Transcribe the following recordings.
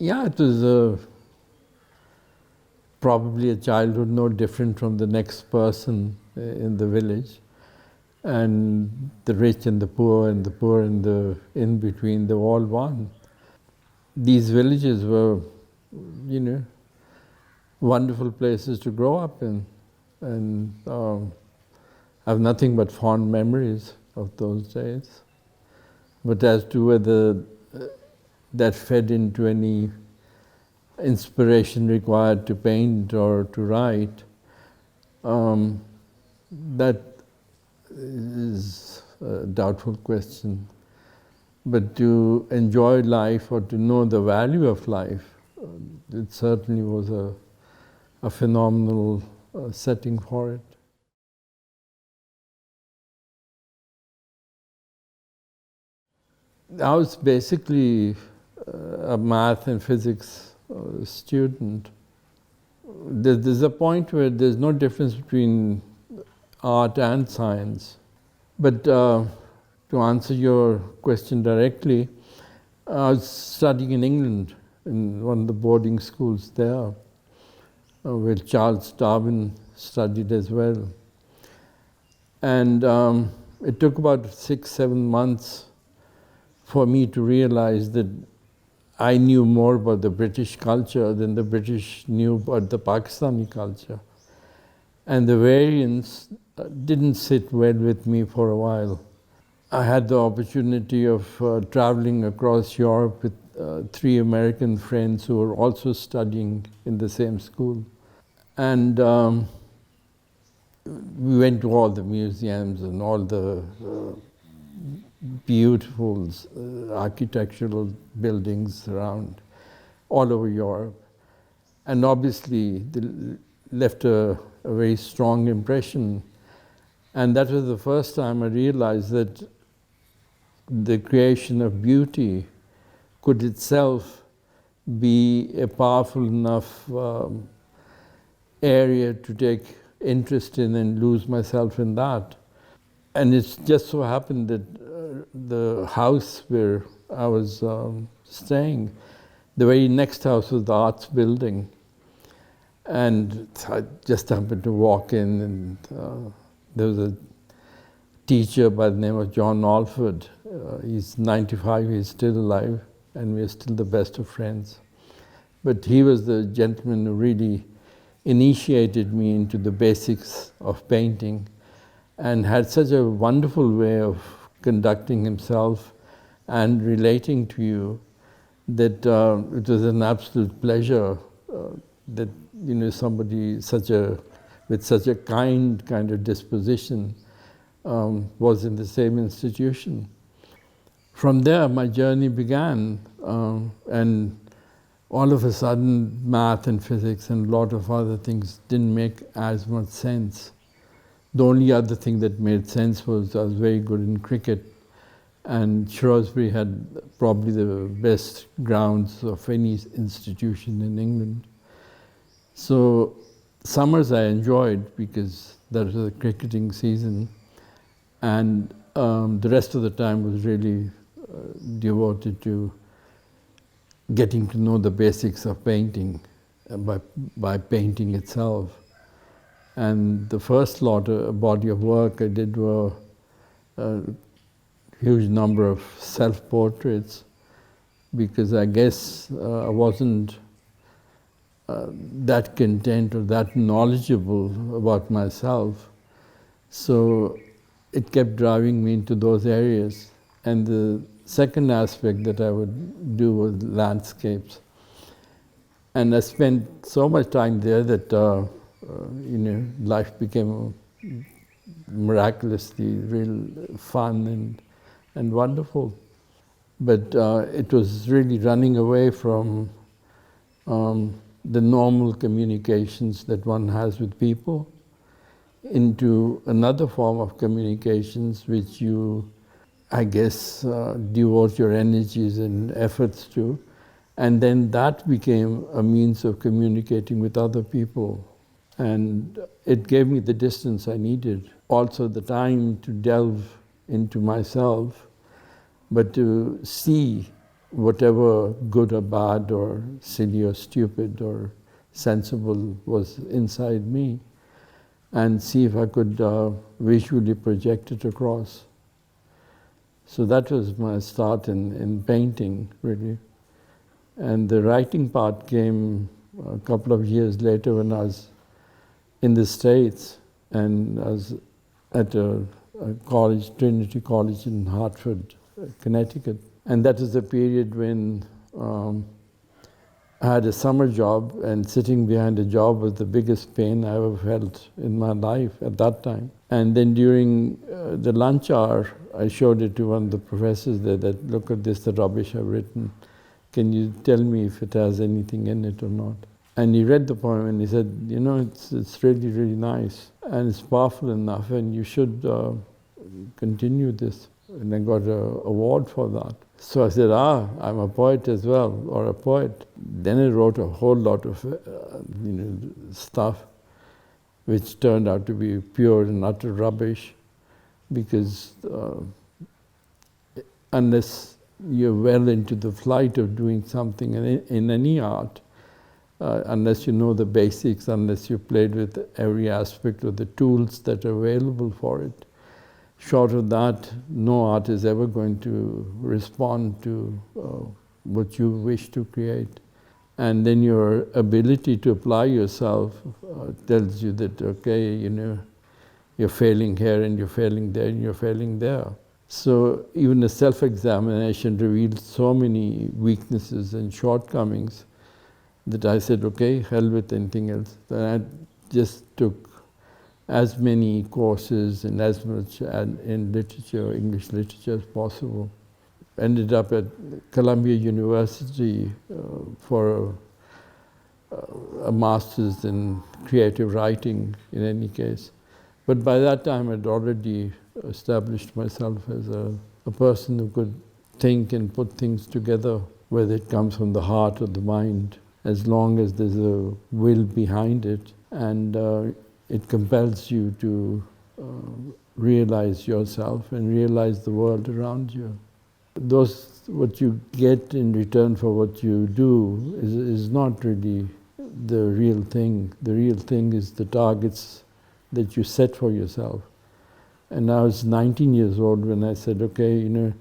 Yeah, it was probably a childhood no different from the next person in the village. And the rich and the poor and the in between, they were all one. These villages were, wonderful places to grow up in. And I have nothing but fond memories of those days. But as to whether that fed into any inspiration required to paint or to write, that is a doubtful question. But to enjoy life or to know the value of life, it certainly was a phenomenal setting for it. I was basically a math and physics student. There's a point where there's no difference between art and science. But to answer your question directly, I was studying in England in one of the boarding schools there, where Charles Darwin studied as well. And it took about 6-7 months for me to realize that I knew more about the British culture than the British knew about the Pakistani culture. And the variance didn't sit well with me for a while. I had the opportunity of traveling across Europe with 3 American friends who were also studying in the same school. And we went to all the museums and all the beautiful architectural buildings around all over Europe. And obviously, they left a very strong impression. And that was the first time I realized that the creation of beauty could itself be a powerful enough area to take interest in and lose myself in that. And it just so happened that the house where I was staying, the very next house was the arts building. And I just happened to walk in, and there was a teacher by the name of John Alford. He's 95, he's still alive, and we're still the best of friends. But he was the gentleman who really initiated me into the basics of painting and had such a wonderful way of conducting himself and relating to you that it was an absolute pleasure that somebody with such a kind of disposition was in the same institution. From there, my journey began, and all of a sudden, math and physics and a lot of other things didn't make as much sense. The only other thing that made sense was I was very good in cricket, and Shrewsbury had probably the best grounds of any institution in England. So summers I enjoyed because that was a cricketing season, and the rest of the time was really devoted to getting to know the basics of painting by painting itself. And the first body of work I did were a huge number of self-portraits, because I guess I wasn't that content or that knowledgeable about myself. So it kept driving me into those areas. And the second aspect that I would do was landscapes. And I spent so much time there that life became miraculously real fun and wonderful. But it was really running away from the normal communications that one has with people into another form of communications which you, I guess, devote your energies and efforts to. And then that became a means of communicating with other people. And it gave me the distance I needed. Also the time to delve into myself, but to see whatever good or bad or silly or stupid or sensible was inside me, and see if I could visually project it across. So that was my start in painting, really. And the writing part came a couple of years later when I was in the States, and I was at a college, Trinity College in Hartford, Connecticut. And that was the period when I had a summer job, and sitting behind a job was the biggest pain I ever felt in my life at that time. And then during the lunch hour, I showed it to one of the professors there, that look at this, the rubbish I've written. Can you tell me if it has anything in it or not? And he read the poem and he said, you know, it's really, really nice. And it's powerful enough, and you should continue this. And I got an award for that. So I said, I'm a poet as well, or a poet. Then I wrote a whole lot of stuff, which turned out to be pure and utter rubbish, because unless you're well into the flight of doing something in any art, unless you know the basics, unless you've played with every aspect of the tools that are available for it, short of that, no art is ever going to respond to what you wish to create. And then your ability to apply yourself tells you that, okay, you're failing here and you're failing there and you're failing there. So even a self-examination revealed so many weaknesses and shortcomings that I said, okay, hell with anything else. Then I just took as many courses and as much in literature, English literature as possible. Ended up at Columbia University for a master's in creative writing, in any case. But by that time I'd already established myself as a person who could think and put things together, whether it comes from the heart or the mind, as long as there's a will behind it, and it compels you to realize yourself and realize the world around you. What you get in return for what you do is not really the real thing. The real thing is the targets that you set for yourself. And I was 19 years old when I said, okay,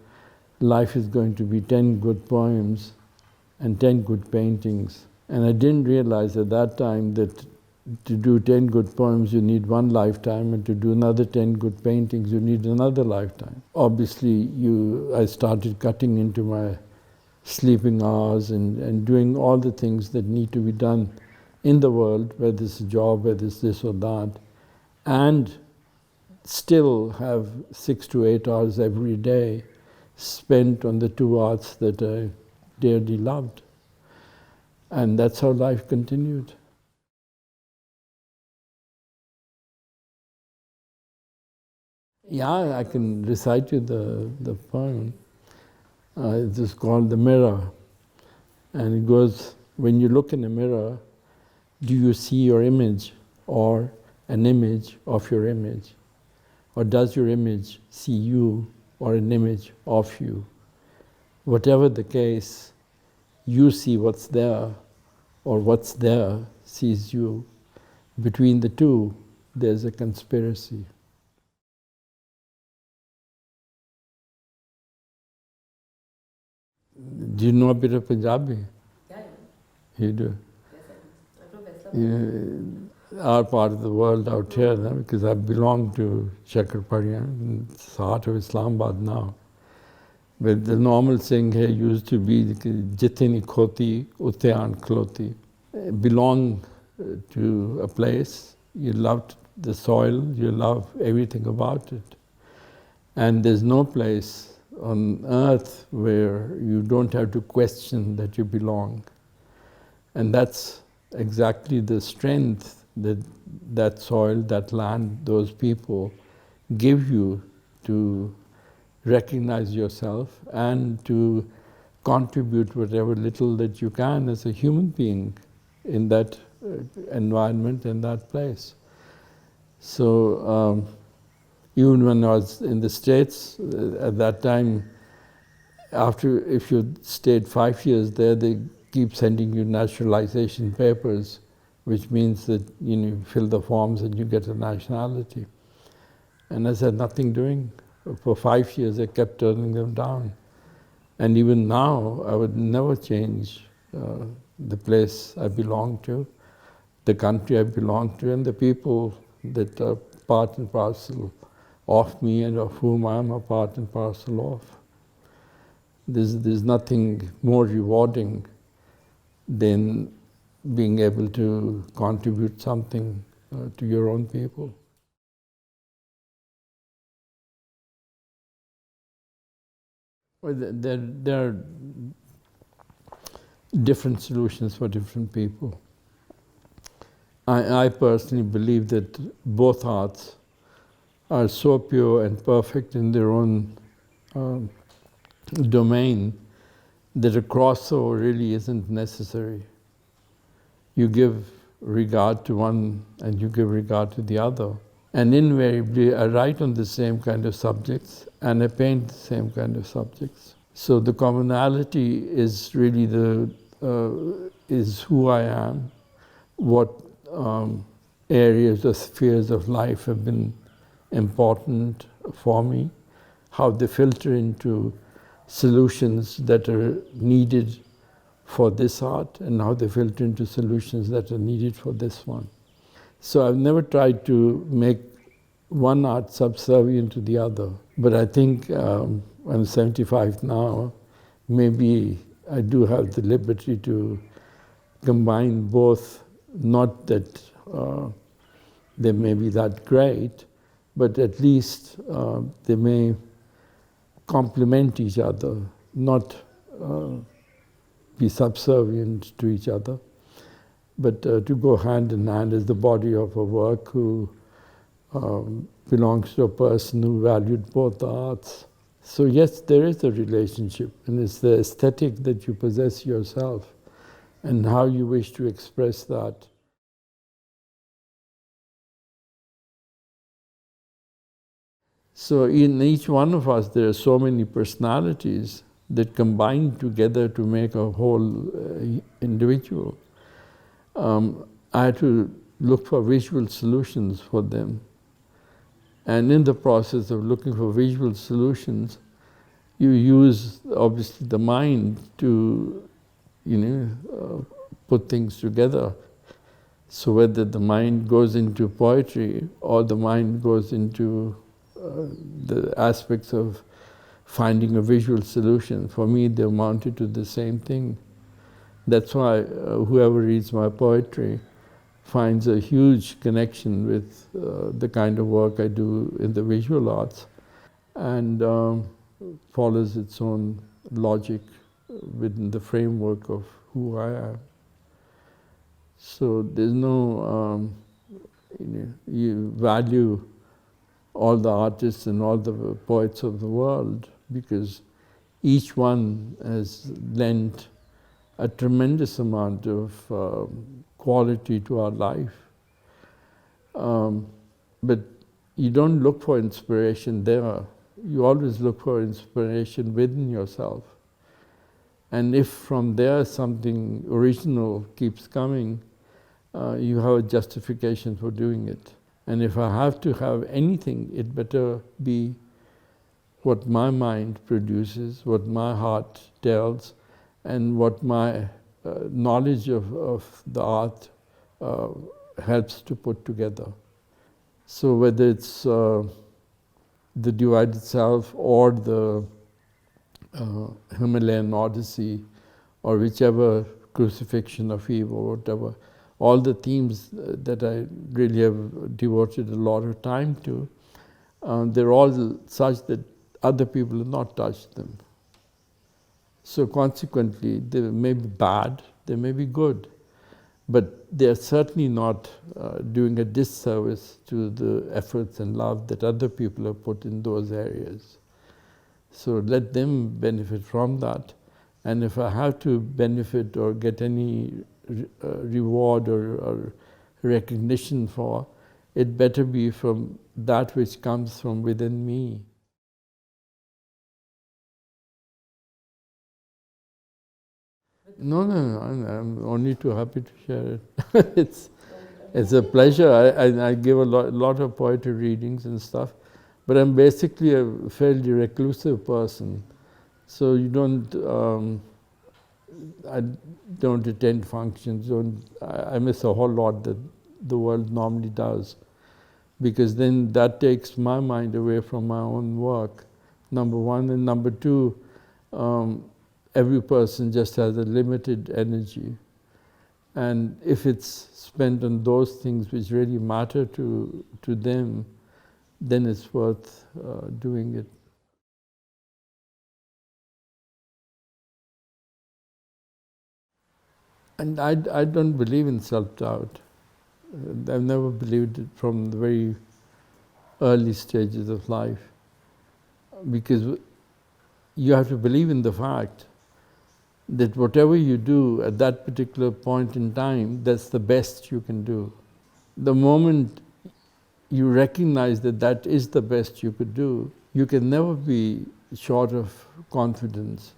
life is going to be 10 good poems and 10 good paintings. And I didn't realize at that time that to do 10 good poems you need one lifetime, and to do another 10 good paintings you need another lifetime. Obviously I started cutting into my sleeping hours and doing all the things that need to be done in the world, whether it's a job, whether it's this or that, and still have 6 to 8 hours every day spent on the two arts that I dearly loved. And that's how life continued. Yeah, I can recite you the poem. It is called The Mirror. And it goes, when you look in a mirror, do you see your image or an image of your image? Or does your image see you or an image of you? Whatever the case, you see what's there, or what's there sees you. Between the two, there's a conspiracy. Do you know a bit of Punjabi? Yeah. You do? Yes, I'm from Islamabad. Our part of the world out here, because I belong to Chakraparya, it's the heart of Islamabad now. But the normal saying here used to be, Jitni khoti, utte aan khloti. Belong to a place, you love the soil, you love everything about it. And there's no place on earth where you don't have to question that you belong. And that's exactly the strength that soil, that land, those people give you to recognize yourself and to contribute whatever little that you can as a human being in that environment, in that place. So even when I was in the States, at that time, after, if you stayed 5 years there, they keep sending you naturalization papers, which means that you fill the forms and you get a nationality. And I said, nothing doing. For 5 years, I kept turning them down. And even now, I would never change the place I belong to, the country I belong to, and the people that are part and parcel of me and of whom I am a part and parcel of. There's nothing more rewarding than being able to contribute something to your own people. Well, there are different solutions for different people. I personally believe that both arts are so pure and perfect in their own domain that a crossover really isn't necessary. You give regard to one and you give regard to the other. And invariably, I write on the same kind of subjects and I paint the same kind of subjects. So the commonality is really is who I am, what areas or spheres of life have been important for me, how they filter into solutions that are needed for this art, and how they filter into solutions that are needed for this one. So I've never tried to make one art subservient to the other. But I think I'm 75 now, maybe I do have the liberty to combine both, not that they may be that great, but at least they may complement each other, not be subservient to each other, but to go hand in hand as the body of a work who belongs to a person who valued both the arts. So yes, there is a relationship, and it's the aesthetic that you possess yourself and how you wish to express that. So in each one of us, there are so many personalities that combine together to make a whole individual. I had to look for visual solutions for them. And in the process of looking for visual solutions, you use, obviously, the mind to, put things together. So whether the mind goes into poetry or the mind goes into the aspects of finding a visual solution, for me they amounted to the same thing. That's why whoever reads my poetry finds a huge connection with the kind of work I do in the visual arts, and follows its own logic within the framework of who I am. So there's no, you value all the artists and all the poets of the world because each one has lent a tremendous amount of quality to our life. But you don't look for inspiration there. You always look for inspiration within yourself. And if from there something original keeps coming, you have a justification for doing it. And if I have to have anything, it better be what my mind produces, what my heart tells, and what my knowledge of the art helps to put together. So whether it's the divided self or the Himalayan Odyssey or whichever crucifixion of Eve or whatever, all the themes that I really have devoted a lot of time to, they're all such that other people have not touched them. So consequently, they may be bad, they may be good, but they're certainly not doing a disservice to the efforts and love that other people have put in those areas. So let them benefit from that. And if I have to benefit or get any reward or recognition for, it better be from that which comes from within me. No, I'm only too happy to share it. It's a pleasure. I give a lot of poetry readings and stuff, but I'm basically a fairly reclusive person. So I don't attend functions. I miss a whole lot that the world normally does, because then that takes my mind away from my own work, number one. And number two, every person just has a limited energy. And if it's spent on those things which really matter to them, then it's worth doing it. And I don't believe in self-doubt. I've never believed it from the very early stages of life, because you have to believe in the fact that whatever you do at that particular point in time, that's the best you can do. The moment you recognize that that is the best you could do, you can never be short of confidence.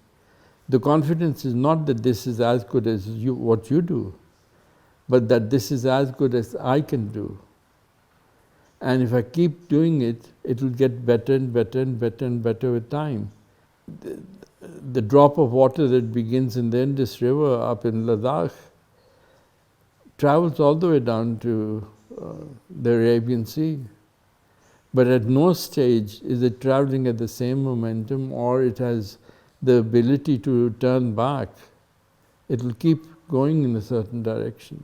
The confidence is not that this is as good as what you do, but that this is as good as I can do. And if I keep doing it, it will get better and better and better and better with time. The drop of water that begins in the Indus River up in Ladakh travels all the way down to the Arabian Sea. But at no stage is it traveling at the same momentum, or it has the ability to turn back. It will keep going in a certain direction.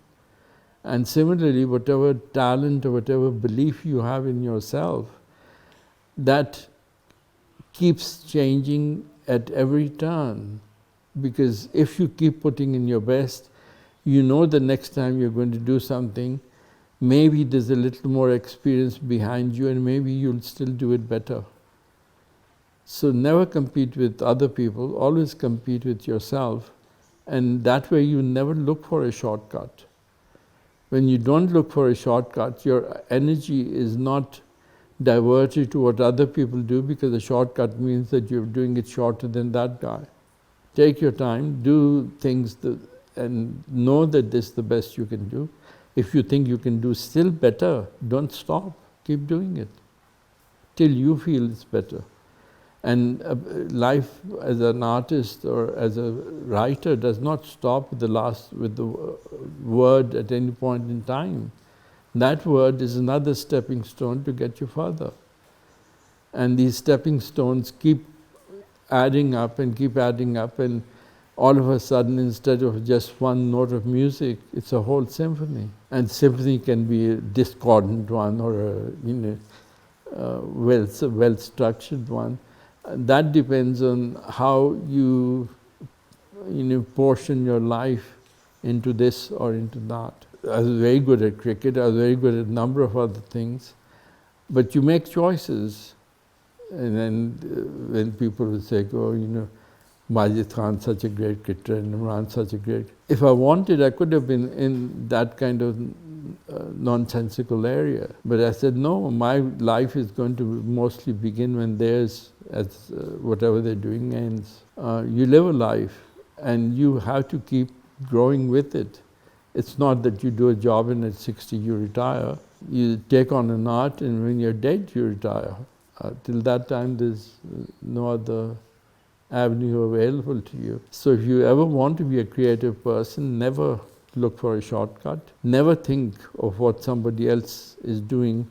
And similarly, whatever talent or whatever belief you have in yourself, that keeps changing at every turn. Because if you keep putting in your best, you know the next time you're going to do something, maybe there's a little more experience behind you, and maybe you'll still do it better. So never compete with other people, always compete with yourself, and that way you never look for a shortcut. When you don't look for a shortcut, your energy is not diverted to what other people do, because a shortcut means that you're doing it shorter than that guy. Take your time, do things and know that this is the best you can do. If you think you can do still better, don't stop. Keep doing it till you feel it's better. And life as an artist or as a writer does not stop with the word at any point in time. That word is another stepping stone to get you further. And these stepping stones keep adding up and keep adding up, and all of a sudden, instead of just one note of music, it's a whole symphony. And symphony can be a discordant one or a well-structured one. That depends on how you portion your life into this or into that. I was very good at cricket, I was very good at a number of other things, but you make choices. And then when people would say, oh, Majid Khan such a great cricketer and Imran such a great... If I wanted, I could have been in that kind of nonsensical area. But I said, no, my life is going to mostly begin when theirs, as whatever they're doing, ends. You live a life and you have to keep growing with it. It's not that you do a job and at 60 you retire. You take on an art, and when you're dead you retire. Till that time there's no other avenue available to you. So if you ever want to be a creative person, never look for a shortcut. Never think of what somebody else is doing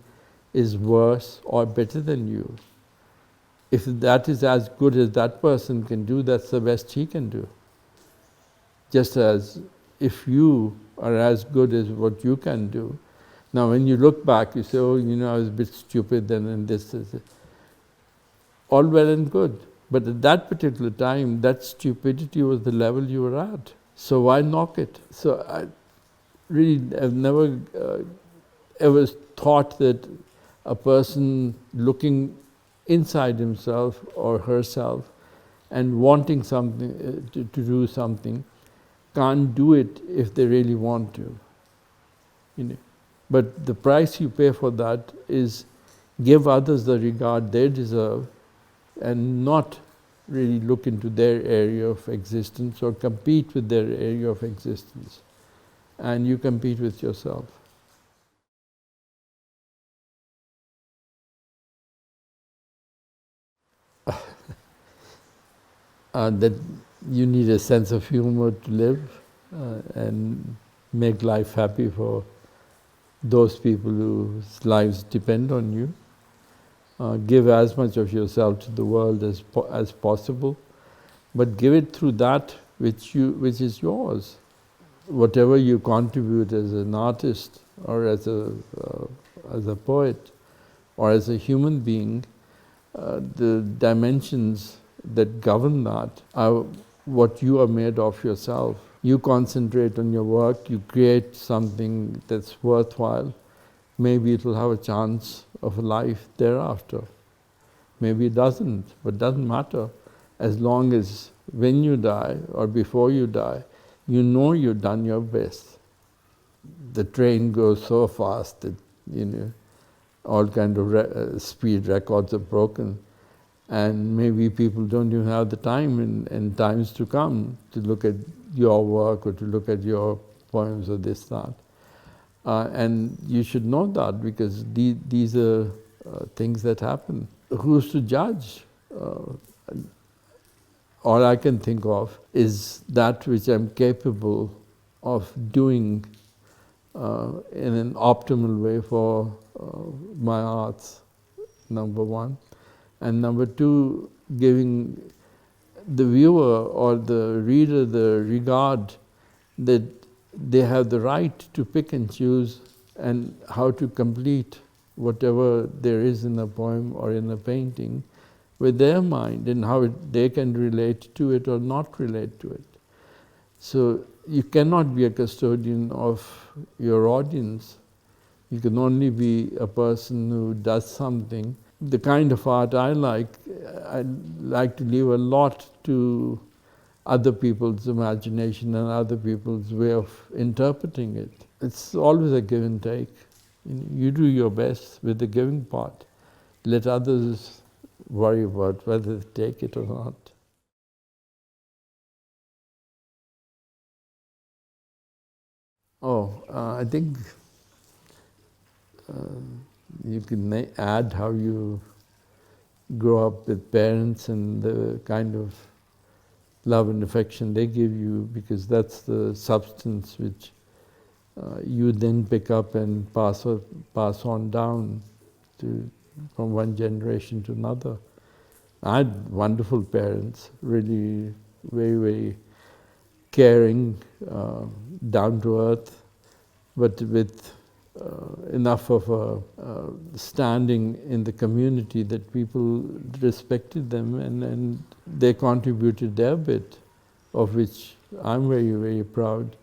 is worse or better than you. If that is as good as that person can do, that's the best he can do. Just as if you are as good as what you can do. Now when you look back, you say, oh, I was a bit stupid then and this. All well and good. But at that particular time, that stupidity was the level you were at. So why knock it? So I really have never ever thought that a person looking inside himself or herself and wanting something to do something can't do it if they really want to. But the price you pay for that is give others the regard they deserve, and not really look into their area of existence or compete with their area of existence. And you compete with yourself. That you need a sense of humor to live and make life happy for those people whose lives depend on you. Give as much of yourself to the world as possible, but give it through that which is yours. Whatever you contribute as an artist or as a poet or as a human being, the dimensions that govern that are what you are made of yourself. You concentrate on your work, you create something that's worthwhile. Maybe it will have a chance of a life thereafter. Maybe it doesn't, but it doesn't matter. As long as when you die or before you die, you know you've done your best. The train goes so fast that, all kind of speed records are broken. And maybe people don't even have the time in times to come to look at your work or to look at your poems or this, that. And you should know that because these are things that happen. Who's to judge? All I can think of is that which I'm capable of doing in an optimal way for my arts, number one. And number two, giving the viewer or the reader the regard that they have the right to pick and choose and how to complete whatever there is in a poem or in a painting with their mind and how they can relate to it or not relate to it. So you cannot be a custodian of your audience. You can only be a person who does something. The kind of art I like to leave a lot to other people's imagination and other people's way of interpreting it. It's always a give and take. You do your best with the giving part. Let others worry about whether they take it or not. I think you can add how you grow up with parents and the kind of love and affection they give you, because that's the substance which you then pick up and pass on down from one generation to another. I had wonderful parents, really very, very caring, down to earth, but with enough of a standing in the community that people respected them and they contributed their bit, of which I'm very, very proud.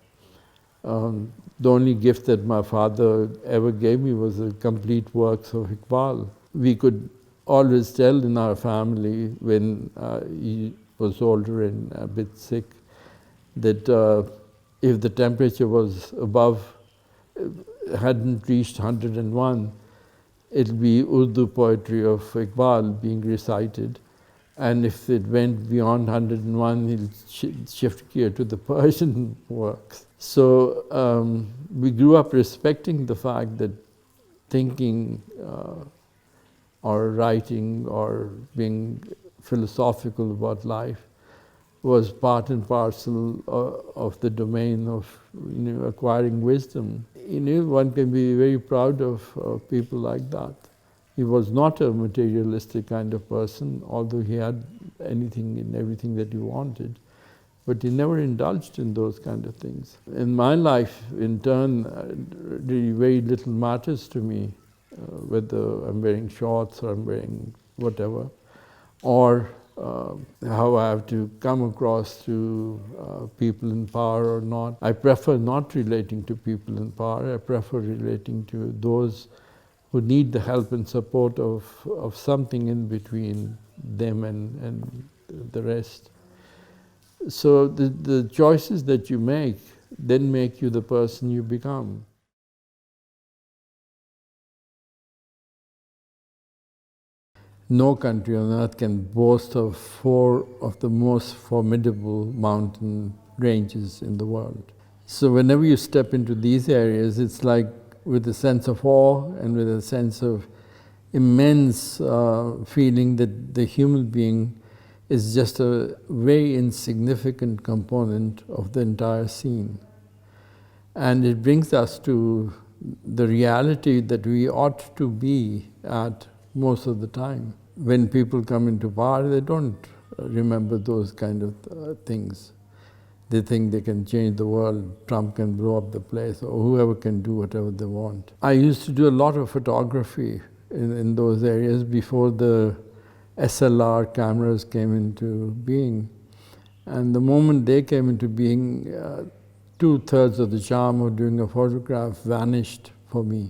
The only gift that my father ever gave me was the complete works of Iqbal. We could always tell in our family when he was older and a bit sick that if the temperature was hadn't reached 101, it'll be Urdu poetry of Iqbal being recited. And if it went beyond 101, he'll shift gear to the Persian works. So we grew up respecting the fact that thinking or writing or being philosophical about life was part and parcel of the domain of acquiring wisdom. One can be very proud of people like that. He was not a materialistic kind of person, although he had anything and everything that he wanted. But he never indulged in those kind of things. In my life, in turn, really very little matters to me, whether I'm wearing shorts or I'm wearing whatever, or how I have to come across to people in power or not. I prefer not relating to people in power. I prefer relating to those who need the help and support of something in between them and the rest. So the choices that you make then make you the person you become. No country on earth can boast of 4 of the most formidable mountain ranges in the world. So whenever you step into these areas, it's like with a sense of awe and with a sense of immense feeling that the human being is just a very insignificant component of the entire scene. And it brings us to the reality that we ought to be at most of the time. When people come into power, they don't remember those kind of things. They think they can change the world, Trump can blow up the place, or whoever can do whatever they want. I used to do a lot of photography in those areas before the SLR cameras came into being. And the moment they came into being, 2/3 of the charm of doing a photograph vanished for me.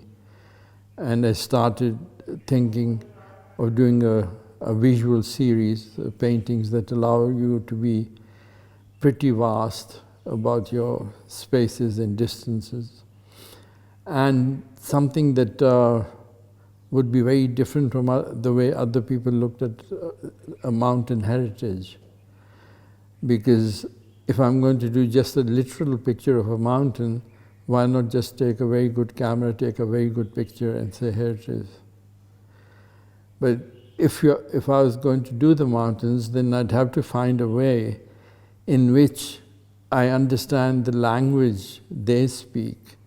And I started thinking of doing a visual series of paintings that allow you to be pretty vast about your spaces and distances. And something that would be very different from the way other people looked at a mountain heritage. Because if I'm going to do just a literal picture of a mountain, why not just take a very good camera, take a very good picture and say, here it is. But if I was going to do the mountains, then I'd have to find a way in which I understand the language they speak.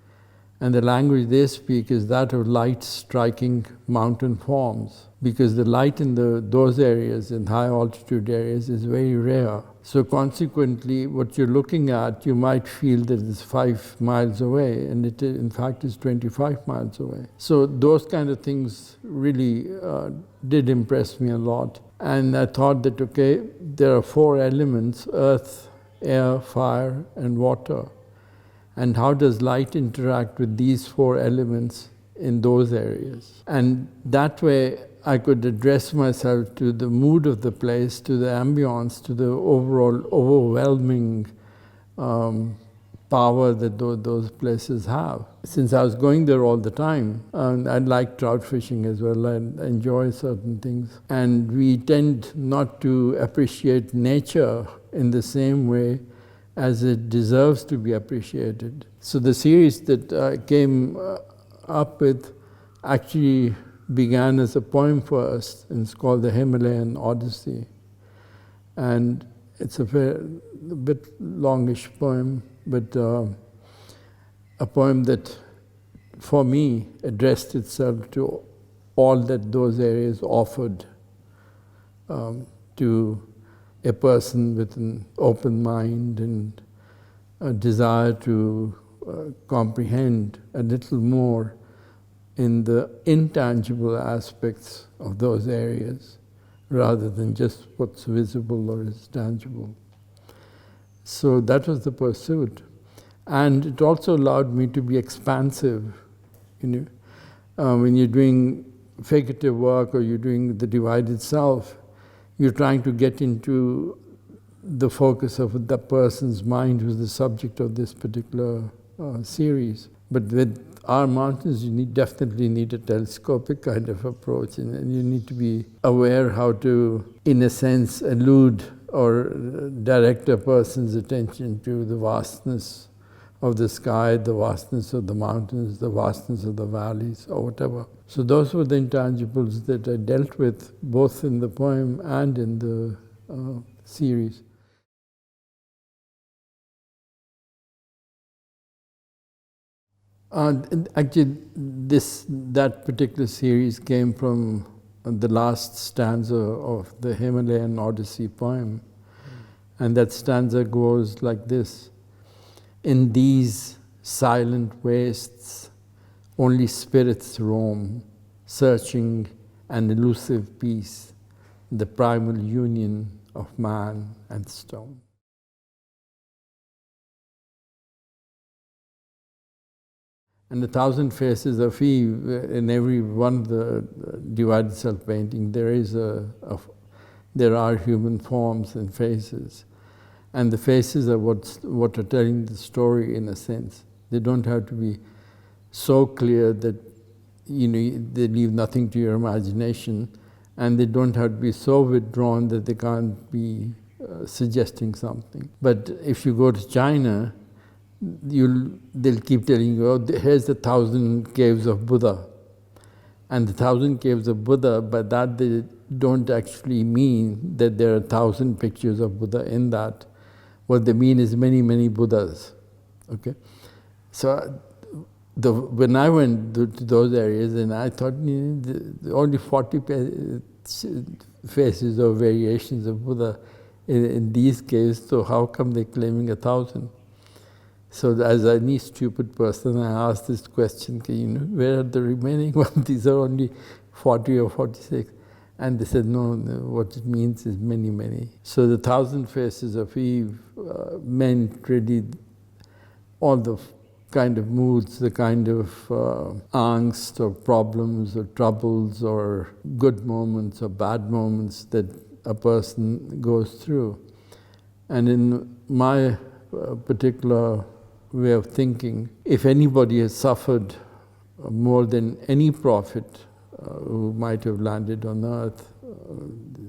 And the language they speak is that of light striking mountain forms, because the light in those areas, in high altitude areas, is very rare. So consequently, what you're looking at, you might feel that it's 5 miles away, and it in fact is 25 miles away. So those kind of things really did impress me a lot. And I thought that, okay, there are 4 elements: earth, air, fire, and water. And how does light interact with these 4 elements in those areas? And that way I could address myself to the mood of the place, to the ambience, to the overall overwhelming power that those places have. Since I was going there all the time, and I like trout fishing as well, I enjoy certain things. And we tend not to appreciate nature in the same way as it deserves to be appreciated. So the series that I came up with actually began as a poem first, and it's called the Himalayan Odyssey. And it's a bit longish poem, but a poem that, for me, addressed itself to all that those areas offered to a person with an open mind and a desire to comprehend a little more in the intangible aspects of those areas, rather than just what's visible or is tangible. So that was the pursuit. And it also allowed me to be expansive. You know, when you're doing figurative work or you're doing the divide itself, you're trying to get into the focus of the person's mind who's the subject of this particular series. But with our mountains, you definitely need a telescopic kind of approach, and you need to be aware how to, in a sense, allude or direct a person's attention to the vastness of the sky, the vastness of the mountains, the vastness of the valleys, or whatever. So those were the intangibles that I dealt with, both in the poem and in the series. Actually, that particular series came from the last stanza of the Himalayan Odyssey poem. And that stanza goes like this: in these silent wastes, only spirits roam, searching an elusive peace, the primal union of man and stone. And 1,000 Faces of Eve, in every one of the divided self painting, there are human forms and faces. And the faces are what are telling the story in a sense. They don't have to be so clear that they leave nothing to your imagination, and they don't have to be so withdrawn that they can't be suggesting something. But if you go to China, they'll keep telling you, oh, here's the 1,000 caves of Buddha. And the 1,000 caves of Buddha, by that they don't actually mean that there are 1,000 pictures of Buddha in that. What they mean is many, many Buddhas. Okay? So when I went to those areas, and I thought only 40 faces or variations of Buddha in these caves, so how come they're claiming 1,000? So as any stupid person, I asked this question, where are the remaining ones? These are only 40 or 46. And they said, no, what it means is many, many. So the 1,000 faces of Eve meant really all the kind of moods, the kind of angst or problems or troubles or good moments or bad moments that a person goes through. And in my particular way of thinking, if anybody has suffered more than any prophet who might have landed on earth,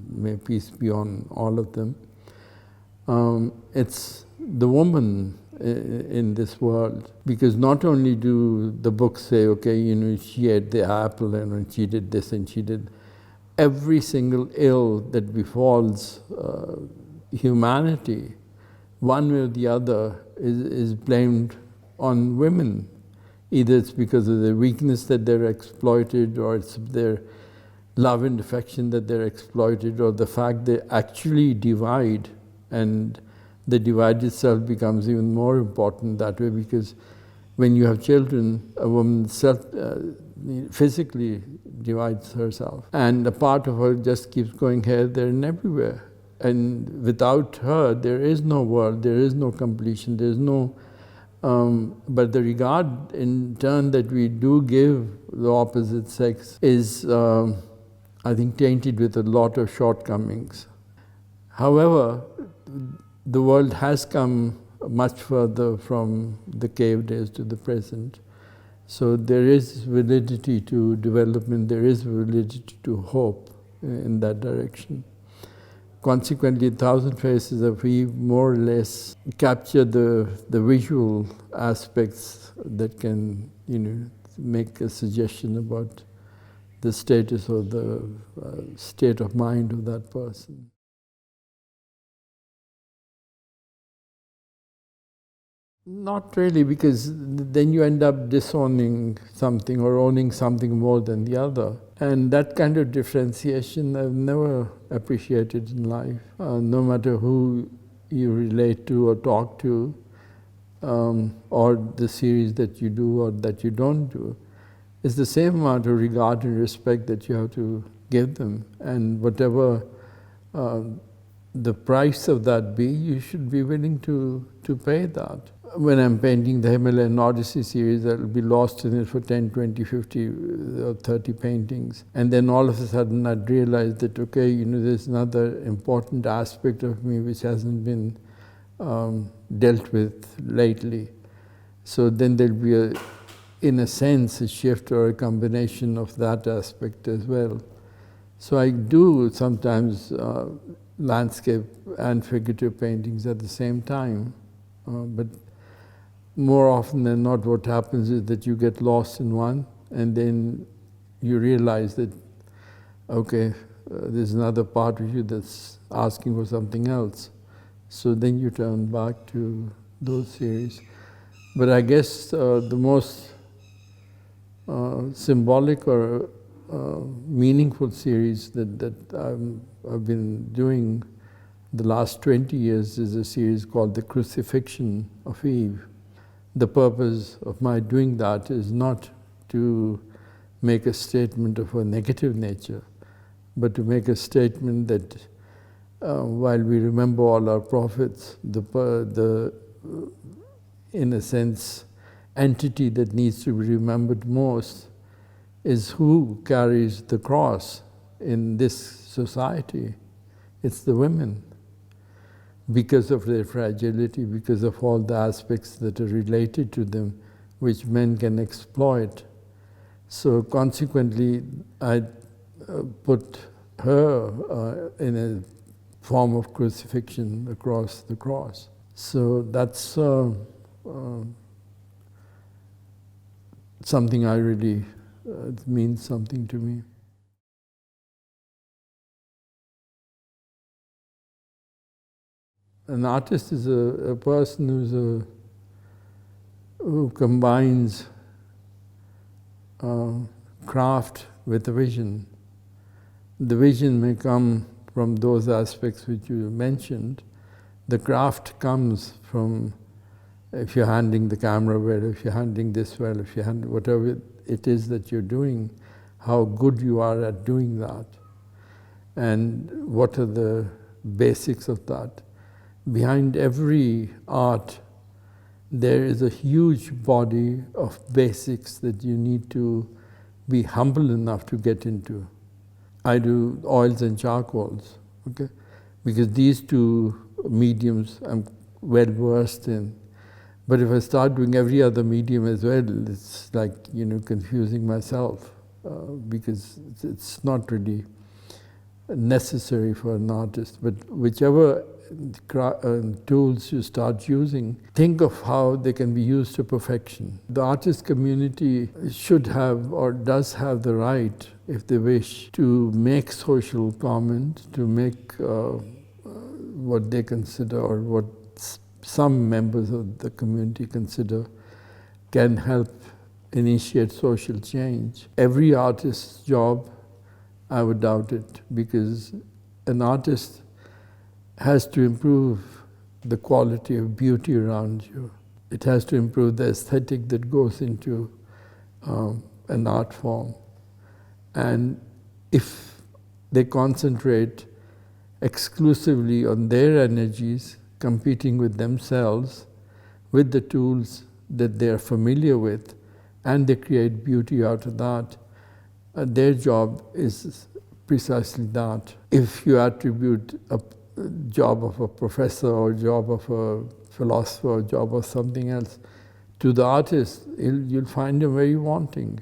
may peace be on all of them, it's the woman in this world. Because not only do the books say, okay, she ate the apple and she did this and she did, every single ill that befalls humanity, one way or the other, is blamed on women. Either it's because of their weakness that they're exploited, or it's their love and affection that they're exploited, or the fact they actually divide, and the divide itself becomes even more important that way, because when you have children, a woman physically divides herself. And a part of her just keeps going here, there, and everywhere. And without her, there is no world, there is no completion, there is no... but the regard in turn that we do give the opposite sex is, I think, tainted with a lot of shortcomings. However, the world has come much further from the cave days to the present. So there is validity to development, there is validity to hope in that direction. Consequently, 1,000 Faces of Eve more or less capture the visual aspects that can, make a suggestion about the status or the state of mind of that person. Not really, because then you end up disowning something or owning something more than the other. And that kind of differentiation I've never appreciated in life. No matter who you relate to or talk to, or the series that you do or that you don't do, it's the same amount of regard and respect that you have to give them. And whatever the price of that be, you should be willing to pay that. When I'm painting the Himalayan Odyssey series, I'll be lost in it for 10, 20, 50 or 30 paintings. And then all of a sudden I'd realize that, okay, there's another important aspect of me which hasn't been dealt with lately. So then there'll be, in a sense, a shift or a combination of that aspect as well. So I do sometimes landscape and figurative paintings at the same time. But more often than not, what happens is that you get lost in one, and then you realize that, okay, there's another part of you that's asking for something else. So then you turn back to those series. But I guess the most symbolic or meaningful series that I've been doing the last 20 years is a series called The Crucifixion of Eve. The purpose of my doing that is not to make a statement of a negative nature, but to make a statement that while we remember all our prophets, the in a sense, entity that needs to be remembered most is who carries the cross in this society. It's the women. Because of their fragility, because of all the aspects that are related to them, which men can exploit. So consequently, I put her in a form of crucifixion across the cross. So that's something I really, it means something to me. An artist is a person who combines craft with a vision. The vision may come from those aspects which you mentioned. The craft comes from if you're handling the camera well, if you're handling this well, if you handle whatever it is that you're doing, how good you are at doing that, and what are the basics of that. Behind every art, there is a huge body of basics that you need to be humble enough to get into. I do oils and charcoals, okay? Because these two mediums I'm well versed in. But if I start doing every other medium as well, it's like, confusing myself because it's not really necessary for an artist. But whichever tools you start using, think of how they can be used to perfection. The artist community should have or does have the right, if they wish, to make social comment, to make what they consider or what some members of the community consider can help initiate social change. Every artist's job, I would doubt it, because an artist has to improve the quality of beauty around you. It has to improve the aesthetic that goes into an art form. And if they concentrate exclusively on their energies, competing with themselves, with the tools that they are familiar with, and they create beauty out of that, their job is precisely that. If you attribute a job of a professor or job of a philosopher or job of something else to the artist, you'll find him very wanting,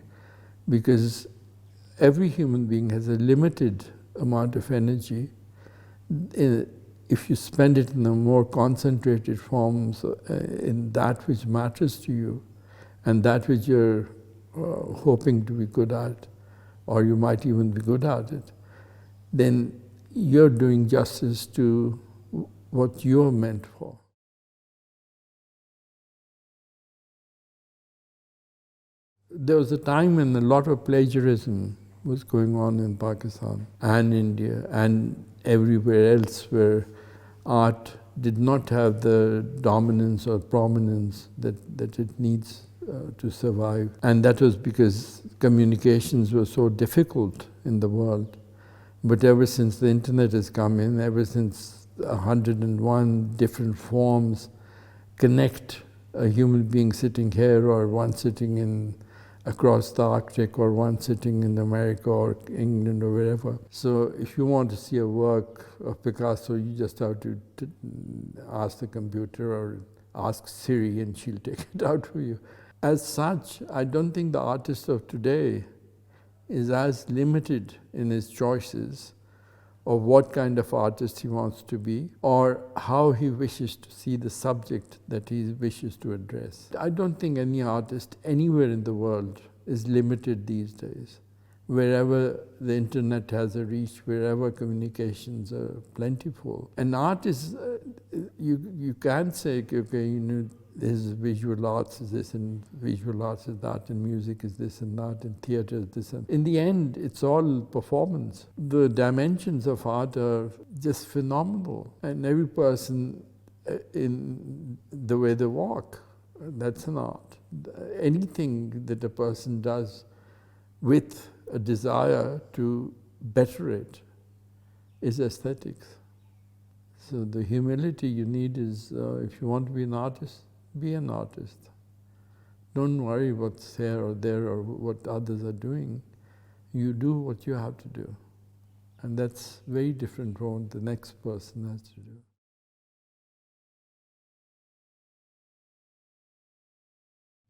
because every human being has a limited amount of energy. If you spend it in a more concentrated forms, in that which matters to you, and that which you're hoping to be good at, or you might even be good at it, then you're doing justice to what you're meant for. There was a time when a lot of plagiarism was going on in Pakistan and India and everywhere else where art did not have the dominance or prominence that it needs to survive. And that was because communications were so difficult in the world. But ever since the internet has come in, ever since 101 different forms connect a human being sitting here or one sitting in across the Arctic or one sitting in America or England or wherever. So if you want to see a work of Picasso, you just have to ask the computer or ask Siri and she'll take it out for you. As such, I don't think the artist of today is as limited in his choices of what kind of artist he wants to be or how he wishes to see the subject that he wishes to address. I don't think any artist anywhere in the world is limited these days. Wherever the internet has a reach, wherever communications are plentiful. An art is, you can't say, okay, this is visual arts is this, and visual arts is that, and music is this and that, and theatre is this. And in the end, it's all performance. The dimensions of art are just phenomenal. And every person in the way they walk, that's an art. Anything that a person does with a desire to better it is aesthetics. So the humility you need is, if you want to be an artist, be an artist. Don't worry what's here or there or what others are doing. You do what you have to do. And that's very different from what the next person has to do.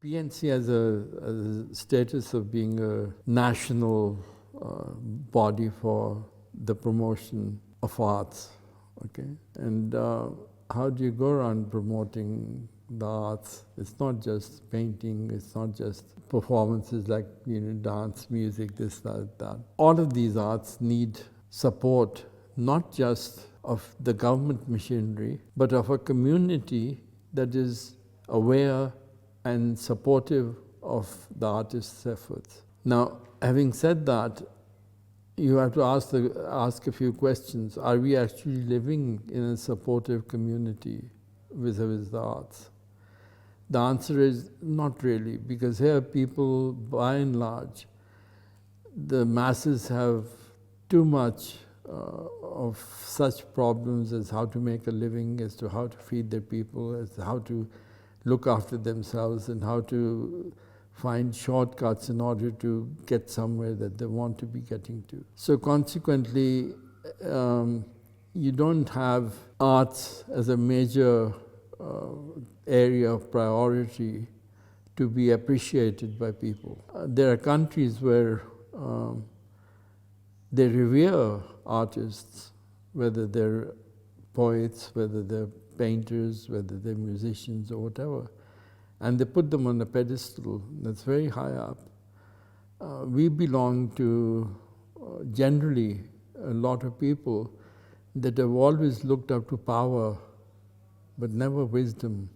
PNCA has a status of being a national body for the promotion of arts, okay? And how do you go around promoting the arts? It's not just painting, it's not just performances like, dance, music, this, that. All of these arts need support, not just of the government machinery, but of a community that is aware and supportive of the artist's efforts. Now, having said that, you have to ask a few questions. Are we actually living in a supportive community vis-a-vis the arts? The answer is not really, because here people, by and large, the masses have too much of such problems as how to make a living, as to how to feed their people, as to how to look after themselves, and how to find shortcuts in order to get somewhere that they want to be getting to. So consequently, you don't have arts as a major area of priority to be appreciated by people. There are countries where they revere artists, whether they're poets, whether they're painters, whether they're musicians or whatever, and they put them on a pedestal that's very high up. We belong to generally a lot of people that have always looked up to power but never wisdom.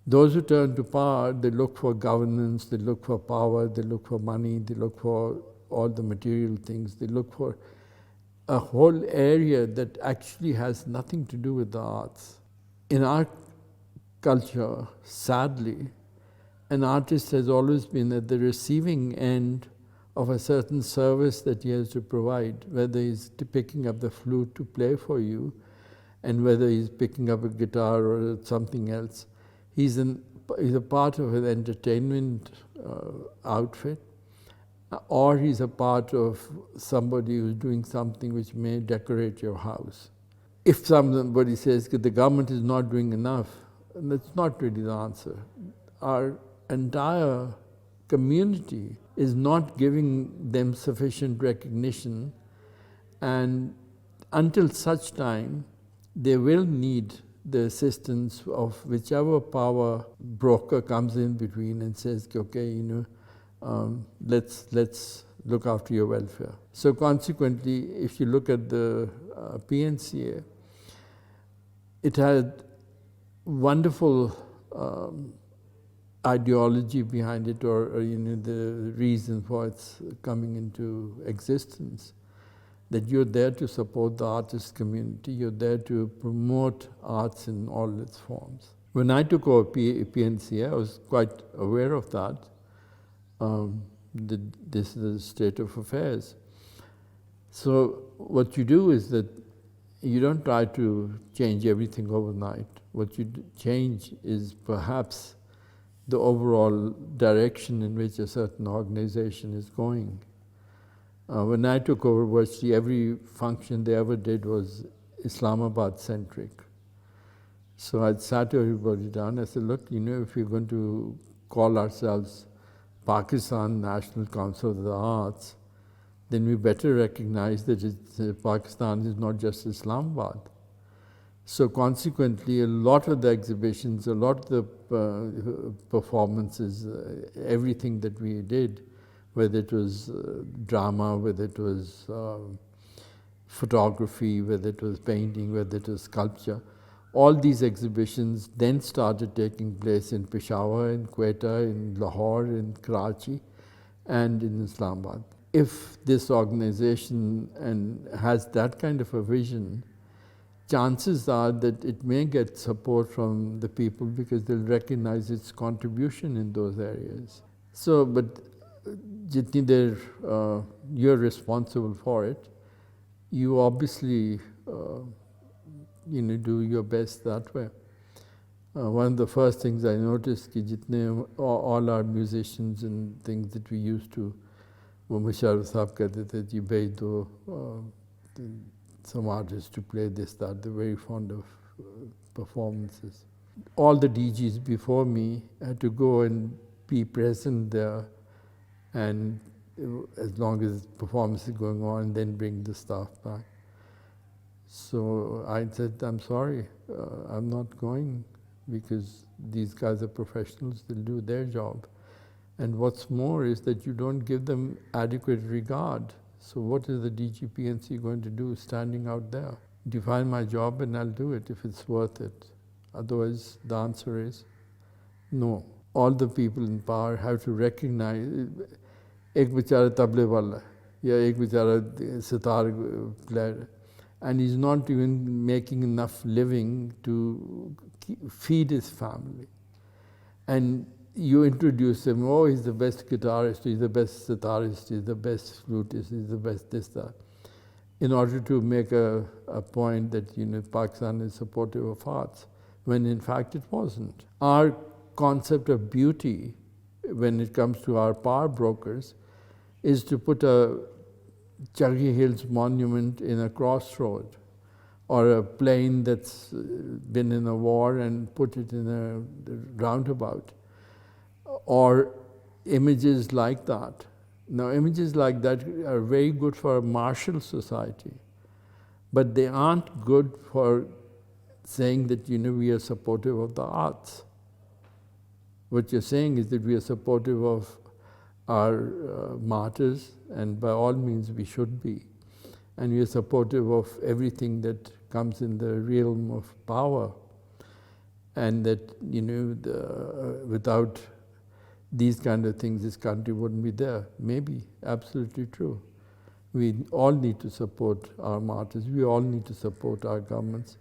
Those who turn to power, they look for governance, they look for power, they look for money, they look for all the material things, they look for a whole area that actually has nothing to do with the arts. In our culture, sadly, an artist has always been at the receiving end of a certain service that he has to provide, whether he's picking up the flute to play for you, and whether he's picking up a guitar or something else. He's a part of an entertainment outfit, or he's a part of somebody who's doing something which may decorate your house. If somebody says that the government is not doing enough, that's not really the answer. Our entire community is not giving them sufficient recognition, and until such time, they will need the assistance of whichever power broker comes in between and says, okay, let's look after your welfare. So consequently, if you look at the PNCA, it had wonderful ideology behind it, or the reason for its coming into existence. That you're there to support the artist community, you're there to promote arts in all its forms. When I took over PNCA, I was quite aware of that. This is the state of affairs. So what you do is that you don't try to change everything overnight. What you change is perhaps the overall direction in which a certain organization is going. When I took over, virtually every function they ever did was Islamabad-centric. So I'd sat everybody down. I said, look, if we're going to call ourselves Pakistan National Council of the Arts, then we better recognize that Pakistan is not just Islamabad. So consequently, a lot of the exhibitions, a lot of the performances, everything that we did, whether it was drama, whether it was photography, whether it was painting, whether it was sculpture, all these exhibitions then started taking place in Peshawar, in Quetta, in Lahore, in Karachi, and in Islamabad. If this organization has that kind of a vision, chances are that it may get support from the people because they'll recognize its contribution in those areas. So, but jitni der you're responsible for it, you obviously do your best that way. One of the first things I noticed कि जितने all our musicians and things that we used to, वो मुशर्रफ साहब कहते थे जी भेज दो some artists to play this, that. They're very fond of performances. All the DJs before me had to go and be present there, and as long as performance is going on, then bring the staff back. So I said, I'm sorry, I'm not going because these guys are professionals, they'll do their job. And what's more is that you don't give them adequate regard. So what is the DG PNC going to do standing out there? Define my job and I'll do it if it's worth it. Otherwise, the answer is no. All the people in power have to recognize एक बेचारा तबले वाला या एक बेचारा sitar player, and he's not even making enough living to feed his family. And you introduce him, oh, he's the best guitarist, he's the best sitarist, he's the best flutist, he's the best this, that, in order to make a point that Pakistan is supportive of arts, when in fact it wasn't. Our concept of beauty, when it comes to our power brokers, is to put a Chargé Hills monument in a crossroad, or a plane that's been in a war and put it in a roundabout, or images like that. Now, images like that are very good for a martial society, but they aren't good for saying that we are supportive of the arts. What you're saying is that we are supportive of our martyrs, and by all means we should be. And we are supportive of everything that comes in the realm of power. And that, without these kind of things, this country wouldn't be there. Maybe, absolutely true. We all need to support our martyrs. We all need to support our governments.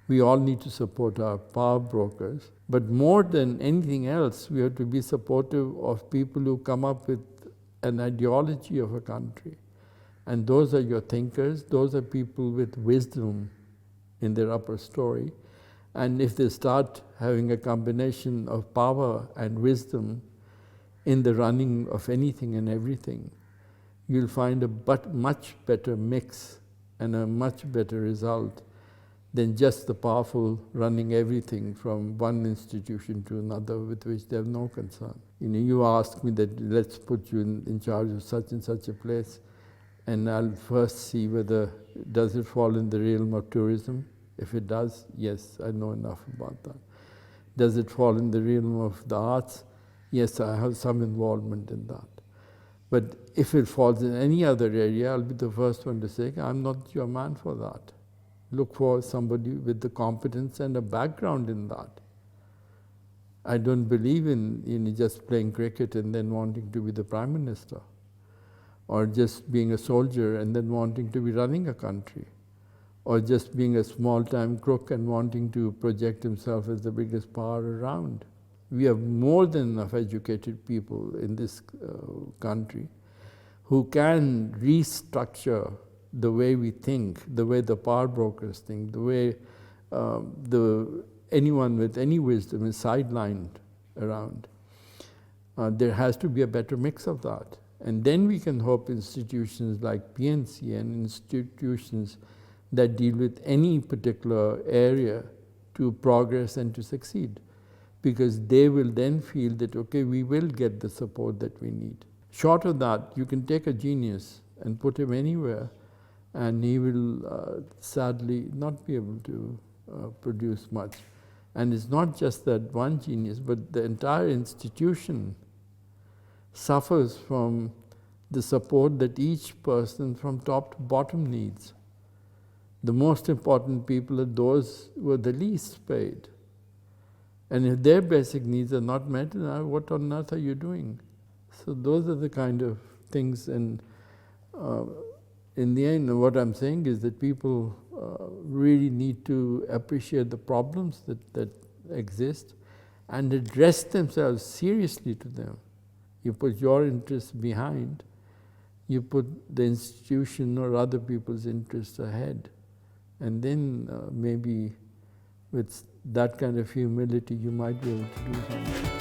We all need to support our power brokers. But more than anything else, we have to be supportive of people who come up with an ideology of a country. And those are your thinkers. Those are people with wisdom in their upper story. And if they start having a combination of power and wisdom in the running of anything and everything, you'll find a much better mix and a much better result than just the powerful running everything from one institution to another with which they have no concern. You ask me that let's put you in charge of such and such a place, and I'll first see whether does it fall in the realm of tourism. If it does, yes, I know enough about that. Does it fall in the realm of the arts? Yes, I have some involvement in that. But if it falls in any other area, I'll be the first one to say, I'm not your man for that. Look for somebody with the competence and a background in that. I don't believe in just playing cricket and then wanting to be the Prime Minister, or just being a soldier and then wanting to be running a country, or just being a small-time crook and wanting to project himself as the biggest power around. We have more than enough educated people in this country who can restructure the way we think, the way the power brokers think, the way anyone with any wisdom is sidelined around. There has to be a better mix of that. And then we can hope institutions like PNCA and institutions that deal with any particular area to progress and to succeed. Because they will then feel that, okay, we will get the support that we need. Short of that, you can take a genius and put him anywhere, and he will sadly not be able to produce much. And it's not just that one genius, but the entire institution suffers from the support that each person from top to bottom needs. The most important people are those who are the least paid. And if their basic needs are not met, what on earth are you doing? So those are the kind of things, and in the end, what I'm saying is that people really need to appreciate the problems that exist and address themselves seriously to them. You put your interests behind, you put the institution or other people's interests ahead, and then maybe with that kind of humility, you might be able to do something.